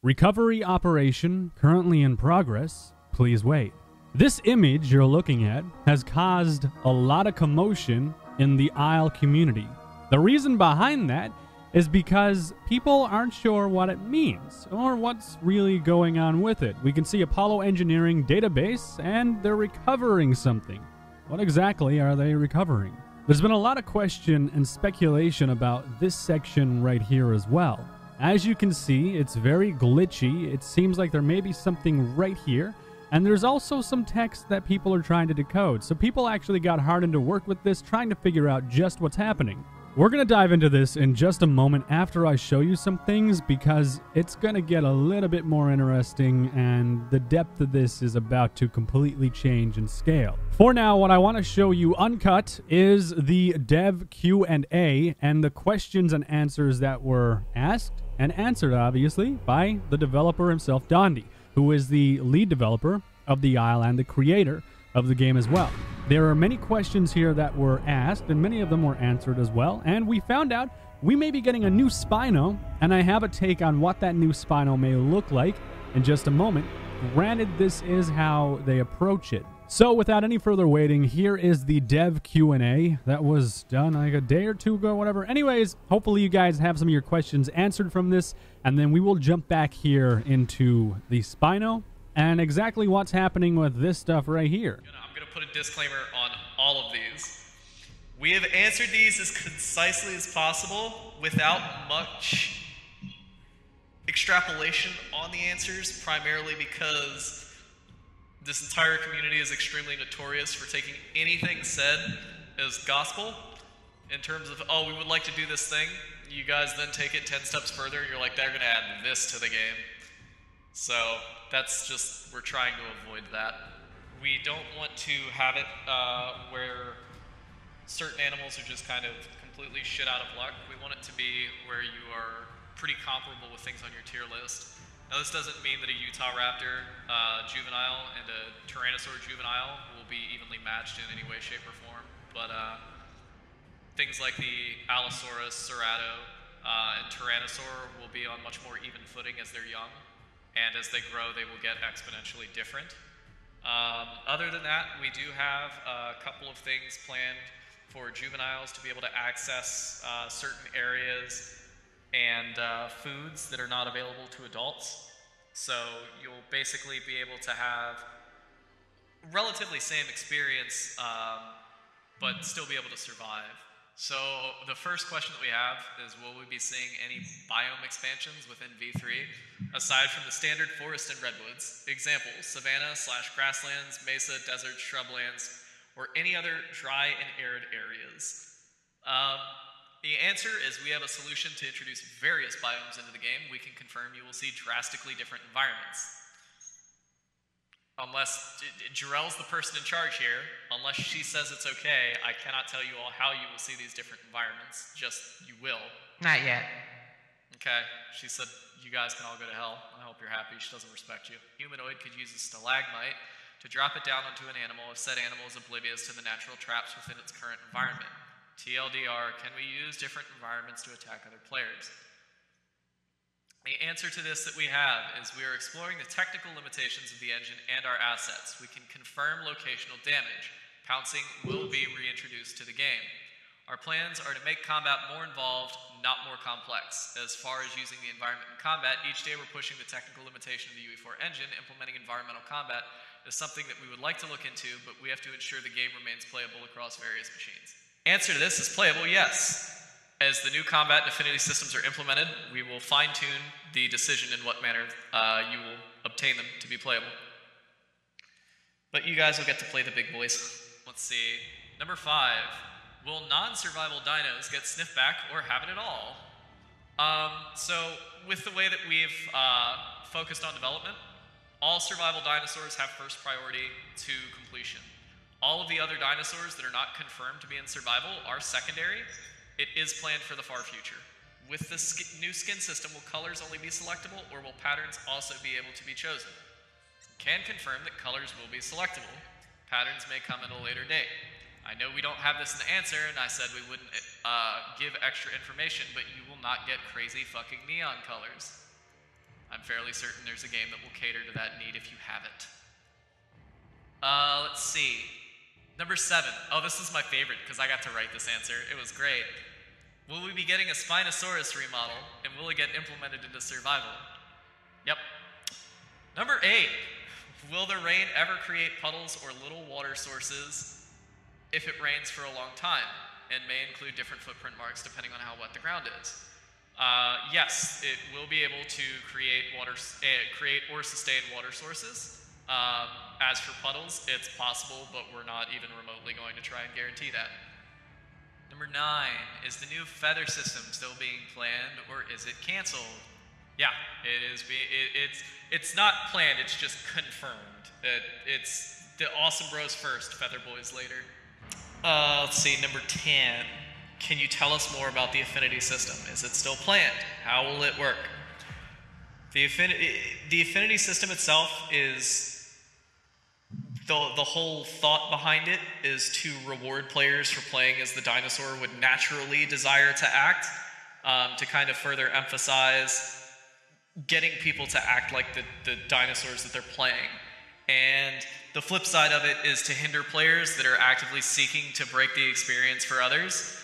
Recovery operation currently in progress. Please wait. This image you're looking at has caused a lot of commotion in the Isle community. The reason behind that is because people aren't sure what it means or what's really going on with it. We can see Apollo Engineering database and they're recovering something. What exactly are they recovering? There's been a lot of question and speculation about this section right here as well. As you can see, it's very glitchy. It seems like there may be something right here. And there's also some text that people are trying to decode. So people actually got hard into work with this, trying to figure out just what's happening. We're going to dive into this in just a moment after I show you some things, because it's going to get a little bit more interesting and the depth of this is about to completely change in scale. For now, what I want to show you uncut is the dev Q&A and the questions and answers that were asked and answered, obviously, by the developer himself, Dondi, who is the lead developer of the Isle and the creator of the game as well. There are many questions here that were asked, and many of them were answered as well, and we found out we may be getting a new Spino, and I have a take on what that new Spino may look like in just a moment. Granted, this is how they approach it. So without any further waiting, here is the dev Q&A that was done like a day or two ago, whatever. Anyways, hopefully you guys have some of your questions answered from this, and then we will jump back here into the Spino and exactly what's happening with this stuff right here. I'm going to put a disclaimer on all of these. We have answered these as concisely as possible without much extrapolation on the answers, primarily because this entire community is extremely notorious for taking anything said as gospel in terms of, oh, we would like to do this thing. You guys then take it 10 steps further and you're like, they're going to add this to the game. So that's just, we're trying to avoid that. We don't want to have it where certain animals are just kind of completely shit out of luck. We want it to be where you are pretty comparable with things on your tier list. Now this doesn't mean that a Utah Raptor juvenile and a Tyrannosaur juvenile will be evenly matched in any way, shape, or form, but things like the Allosaurus, Cerato, and Tyrannosaur will be on much more even footing as they're young. And as they grow, they will get exponentially different. Other than that, we do have a couple of things planned for juveniles to be able to access certain areas and foods that are not available to adults. So you'll basically be able to have relatively same experience, but still be able to survive. So the first question that we have is, will we be seeing any biome expansions within V3 aside from the standard forest and redwoods? Examples, savanna/grasslands, mesa, desert, shrublands, or any other dry and arid areas. The answer is we have a solution to introduce various biomes into the game. We can confirm you will see drastically different environments. Unless Jarell's the person in charge here, unless she says it's okay, I cannot tell you all how you will see these different environments. Just, you will. Not yet. Okay, she said you guys can all go to hell. I hope you're happy. She doesn't respect you. Humanoid could use a stalagmite to drop it down onto an animal if said animal is oblivious to the natural traps within its current environment. TLDR, can we use different environments to attack other players? The answer to this that we have is we are exploring the technical limitations of the engine and our assets. We can confirm locational damage. Pouncing will be reintroduced to the game. Our plans are to make combat more involved, not more complex. As far as using the environment in combat, each day we're pushing the technical limitation of the UE4 engine. Implementing environmental combat is something that we would like to look into, but we have to ensure the game remains playable across various machines. Answer to this is playable, yes. As the new combat and affinity systems are implemented, we will fine-tune the decision in what manner you will obtain them to be playable. But you guys will get to play the big boys. Let's see. Number 5. Will non-survival dinos get sniffed back or have it at all? So, with the way that we've focused on development, all survival dinosaurs have first priority to completion. All of the other dinosaurs that are not confirmed to be in survival are secondary. It is planned for the far future. With the new skin system, will colors only be selectable, or will patterns also be able to be chosen? Can confirm that colors will be selectable. Patterns may come at a later date. I know we don't have this in the answer, and I said we wouldn't give extra information, but you will not get crazy fucking neon colors. I'm fairly certain there's a game that will cater to that need if you have it. Let's see. Number 7. Oh, this is my favorite because I got to write this answer. It was great. Will we be getting a Spinosaurus remodel, and will it get implemented into survival? Yep. Number 8. Will the rain ever create puddles or little water sources if it rains for a long time, and may include different footprint marks depending on how wet the ground is? Yes, it will be able to create or sustain water sources. As for puddles, it's possible, but we're not even remotely going to try and guarantee that. Number 9, is the new feather system still being planned, or is it canceled? Yeah, it is. It's not planned, it's just confirmed. It's the Awesome Bros first, Feather Boys later. Let's see, number 10. Can you tell us more about the affinity system? Is it still planned? How will it work? The affinity system itself is... The whole thought behind it is to reward players for playing as the dinosaur would naturally desire to act, to kind of further emphasize getting people to act like the dinosaurs that they're playing. And the flip side of it is to hinder players that are actively seeking to break the experience for others.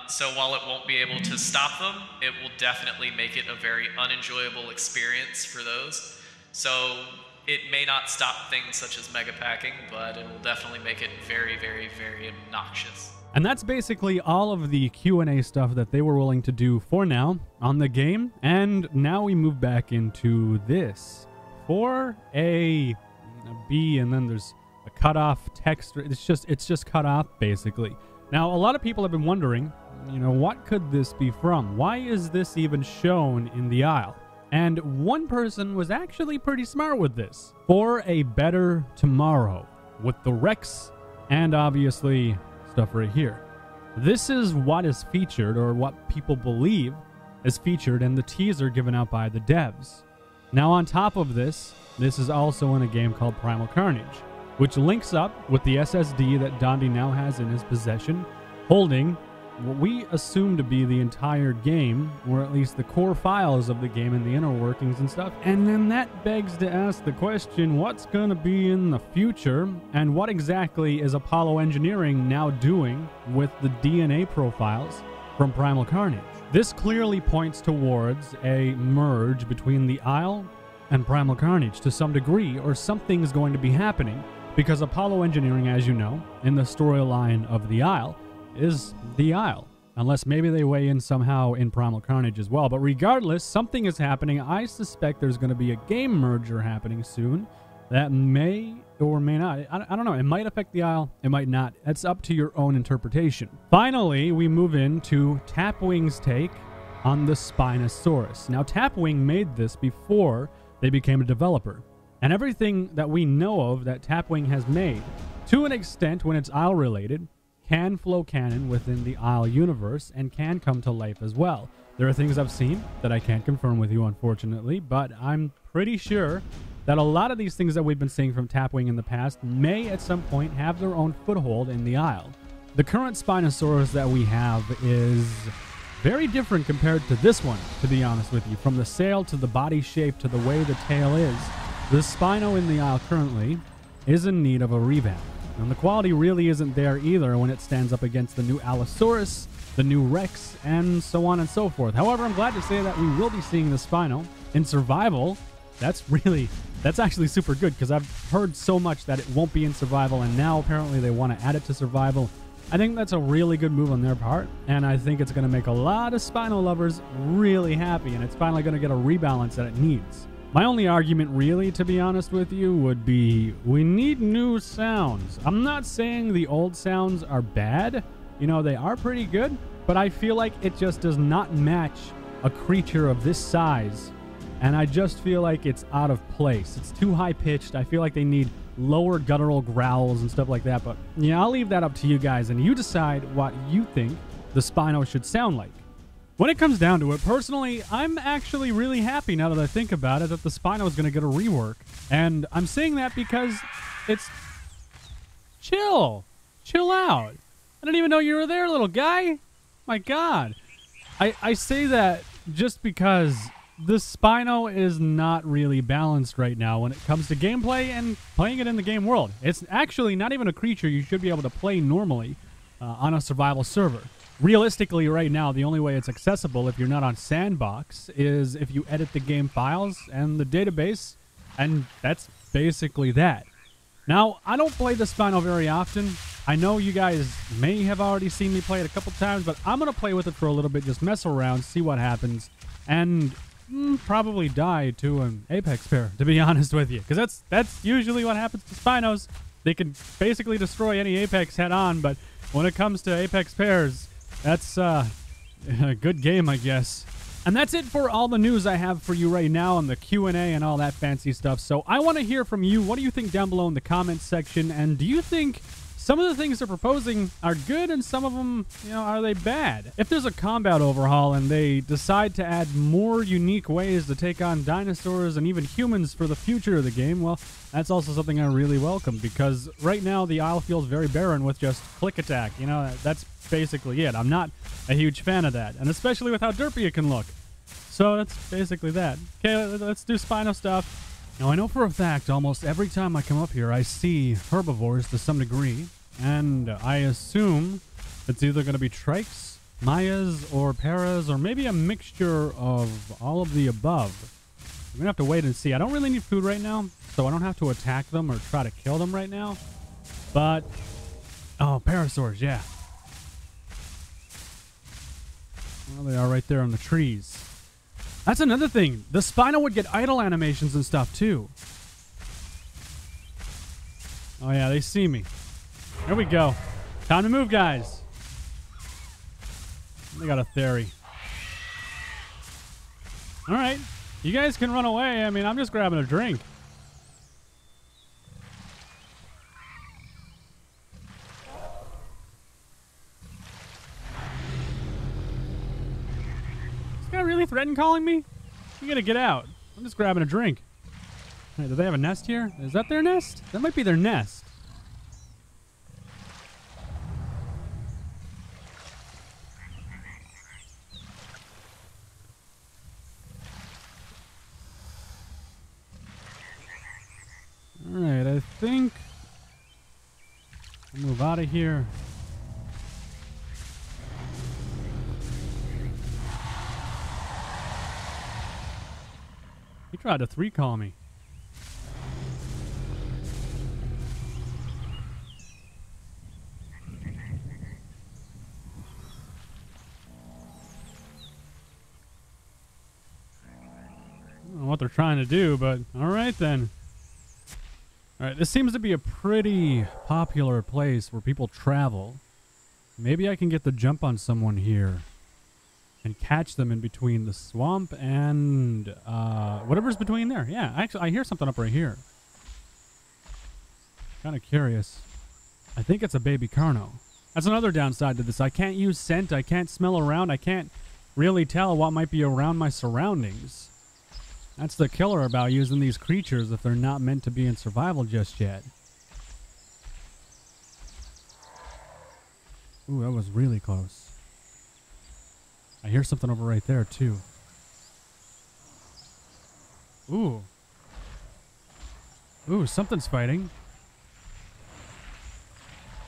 So while it won't be able to stop them, it will definitely make it a very unenjoyable experience for those. So it may not stop things such as mega packing, but it will definitely make it very, very, very obnoxious. And that's basically all of the Q&A stuff that they were willing to do for now on the game. And now we move back into this. For a B, and then there's a cutoff text. It's just cut off, basically. Now, a lot of people have been wondering, what could this be from? Why is this even shown in the aisle? And one person was actually pretty smart with this. For a better tomorrow, with the Rex and obviously stuff right here. This is what is featured, or what people believe is featured in the teaser given out by the devs. Now on top of this is also in a game called Primal Carnage, which links up with the SSD that Dondi now has in his possession, holding what we assume to be the entire game, or at least the core files of the game and the inner workings and stuff. And then that begs to ask the question, what's going to be in the future, and what exactly is Apollo Engineering now doing with the DNA profiles from Primal Carnage? This clearly points towards a merge between the Isle and Primal Carnage to some degree, or something is going to be happening, because Apollo Engineering, as you know, in the storyline of the Isle, is the Isle. Unless maybe they weigh in somehow in Primal Carnage as well. But regardless, something is happening. I suspect there's going to be a game merger happening soon that may or may not. I don't know. It might affect the Isle. It might not. It's up to your own interpretation. Finally, we move into Tapwing's take on the Spinosaurus. Now, Tapwing made this before they became a developer. And everything that we know of that Tapwing has made, to an extent when it's Isle related, can flow canon within the Isle universe and can come to life as well. There are things I've seen that I can't confirm with you, unfortunately, but I'm pretty sure that a lot of these things that we've been seeing from Tapwing in the past may at some point have their own foothold in the Isle. The current Spinosaurus that we have is very different compared to this one, to be honest with you. From the sail to the body shape to the way the tail is, the Spino in the Isle currently is in need of a revamp. And the quality really isn't there either when it stands up against the new Allosaurus, the new Rex, and so on and so forth. However, I'm glad to say that we will be seeing the Spino in survival. That's actually super good, because I've heard so much that it won't be in survival, and now apparently they want to add it to survival. I think that's a really good move on their part, and I think it's going to make a lot of Spino lovers really happy, and it's finally going to get a rebalance that it needs. My only argument, really, to be honest with you, would be we need new sounds. I'm not saying the old sounds are bad. They are pretty good, but I feel like it just does not match a creature of this size, and I just feel like it's out of place. It's too high-pitched. I feel like they need lower guttural growls and stuff like that, but yeah, I'll leave that up to you guys, and you decide what you think the Spino should sound like. When it comes down to it, personally, I'm actually really happy now that I think about it that the Spino is going to get a rework. And I'm saying that because it's... Chill out. I didn't even know you were there, little guy. My God. I say that just because the Spino is not really balanced right now when it comes to gameplay and playing it in the game world. It's actually not even a creature you should be able to play normally on a survival server. Realistically, right now, the only way it's accessible if you're not on Sandbox is if you edit the game files and the database, and that's basically that. Now, I don't play the Spino very often. I know you guys may have already seen me play it a couple times, but I'm going to play with it for a little bit, just mess around, see what happens, and probably die to an apex pair, to be honest with you. Because that's usually what happens to Spinos. They can basically destroy any apex head on, but when it comes to apex pairs, that's a good game, I guess. And that's it for all the news I have for you right now and the Q&A and all that fancy stuff. So I want to hear from you. What do you think down below in the comments section? And do you think some of the things they're proposing are good and some of them, are they bad? If there's a combat overhaul and they decide to add more unique ways to take on dinosaurs and even humans for the future of the game, well, that's also something I really welcome, because right now the Isle feels very barren with just click attack. That's basically it. I'm not a huge fan of that, and especially with how derpy it can look. So that's basically that. Okay, let's do Spino stuff. Now, I know for a fact almost every time I come up here I see herbivores to some degree, and I assume it's either going to be trikes, mayas, or paras, or maybe a mixture of all of the above. I'm going to have to wait and see. I don't really need food right now, so I don't have to attack them or try to kill them right now. But, oh, parasaurs, yeah. Well, they are right there on the trees. That's another thing. The Spino would get idle animations and stuff, too. Oh, yeah, they see me. There we go. Time to move, guys. They got a theory. All right. You guys can run away. I mean, I'm just grabbing a drink. Really threaten calling me? You gotta get out. I'm just grabbing a drink. Hey, do they have a nest here? Is that their nest? That might be their nest. Alright, I think I'll move out of here. He tried to 3-call me. I don't know what they're trying to do, but alright then. Alright, this seems to be a pretty popular place where people travel. Maybe I can get the jump on someone here and catch them in between the swamp and whatever's between there. Yeah, actually, I hear something up right here. Kind of curious. I think it's a baby Carno. That's another downside to this. I can't use scent. I can't smell around. I can't really tell what might be around my surroundings. That's the killer about using these creatures if they're not meant to be in survival just yet. Ooh, that was really close. I hear something over right there, too. Ooh. Ooh, something's fighting.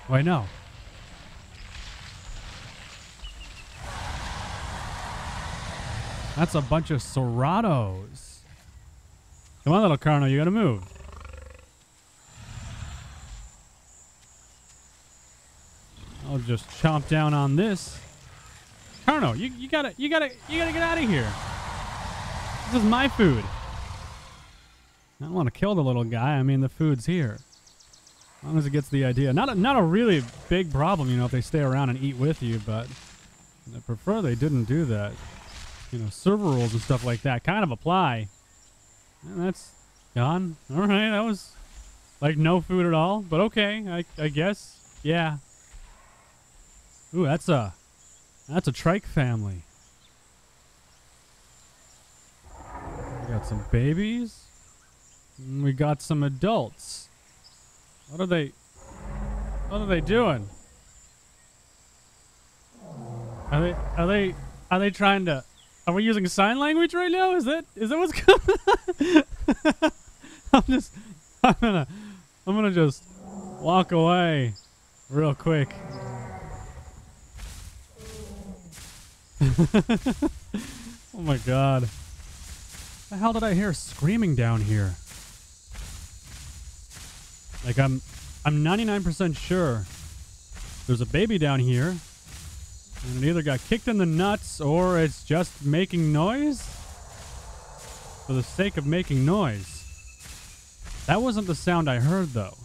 Wait, no. That's a bunch of Ceratos. Come on, little Carno, you gotta move. I'll just chomp down on this. Carno, you gotta get out of here. This is my food. I don't want to kill the little guy. I mean, the food's here. As long as it gets the idea. Not a really big problem, if they stay around and eat with you, but I prefer they didn't do that. Server rules and stuff like that kind of apply. And that's gone. All right, that was like no food at all, but okay, I guess. Yeah. Ooh, that's a trike family. We got some babies. And we got some adults. What are they doing? Are they trying to Are we using sign language right now? Is that what's going on? I'm gonna just walk away real quick. Oh my god. The hell did I hear screaming down here? Like I'm 99% sure there's a baby down here. And it either got kicked in the nuts or it's just making noise for the sake of making noise. That wasn't the sound I heard, though.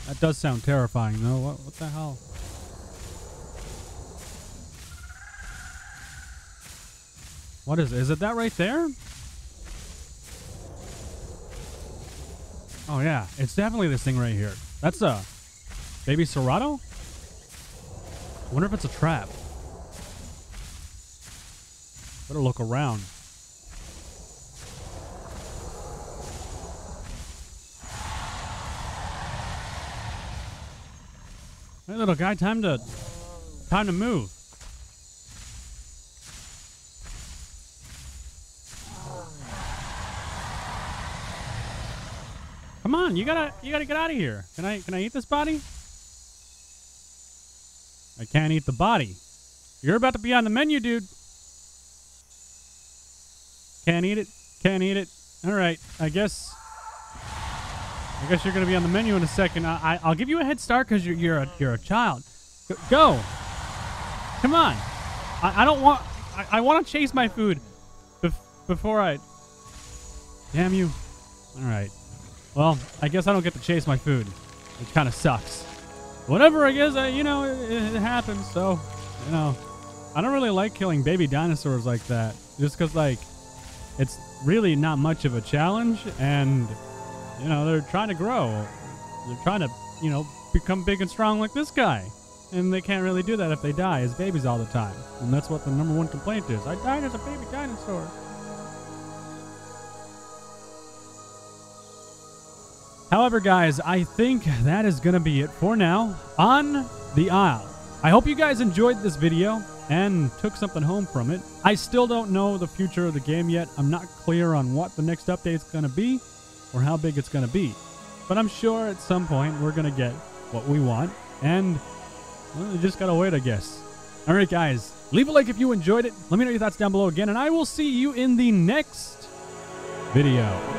That does sound terrifying, though. What the hell? What is it? Is it that right there? Oh, yeah. It's definitely this thing right here. That's a baby Serrato? I wonder if it's a trap. Better look around. Hey, little guy, time to move. Come on, you gotta get out of here. Can I eat this body? I can't eat the body. You're about to be on the menu, dude. Can't eat it. Can't eat it. All right. I guess you're gonna be on the menu in a second. I'll give you a head start because you're a child. Go. Come on. I don't want. I want to chase my food before I. Damn you. All right. Well, I guess I don't get to chase my food, which kind of sucks. Whatever. I guess it happens. So I don't really like killing baby dinosaurs like that, just because like. It's really not much of a challenge, and, they're trying to grow. They're trying to, become big and strong like this guy. And they can't really do that if they die as babies all the time. And that's what the #1 complaint is. I died as a baby dinosaur. However, guys, I think that is going to be it for now on the Isle. I hope you guys enjoyed this video and took something home from it. I still don't know the future of the game yet. I'm not clear on what the next update is going to be or how big it's going to be. But I'm sure at some point we're going to get what we want. And we just got to wait, I guess. All right, guys. Leave a like if you enjoyed it. Let me know your thoughts down below again. And I will see you in the next video.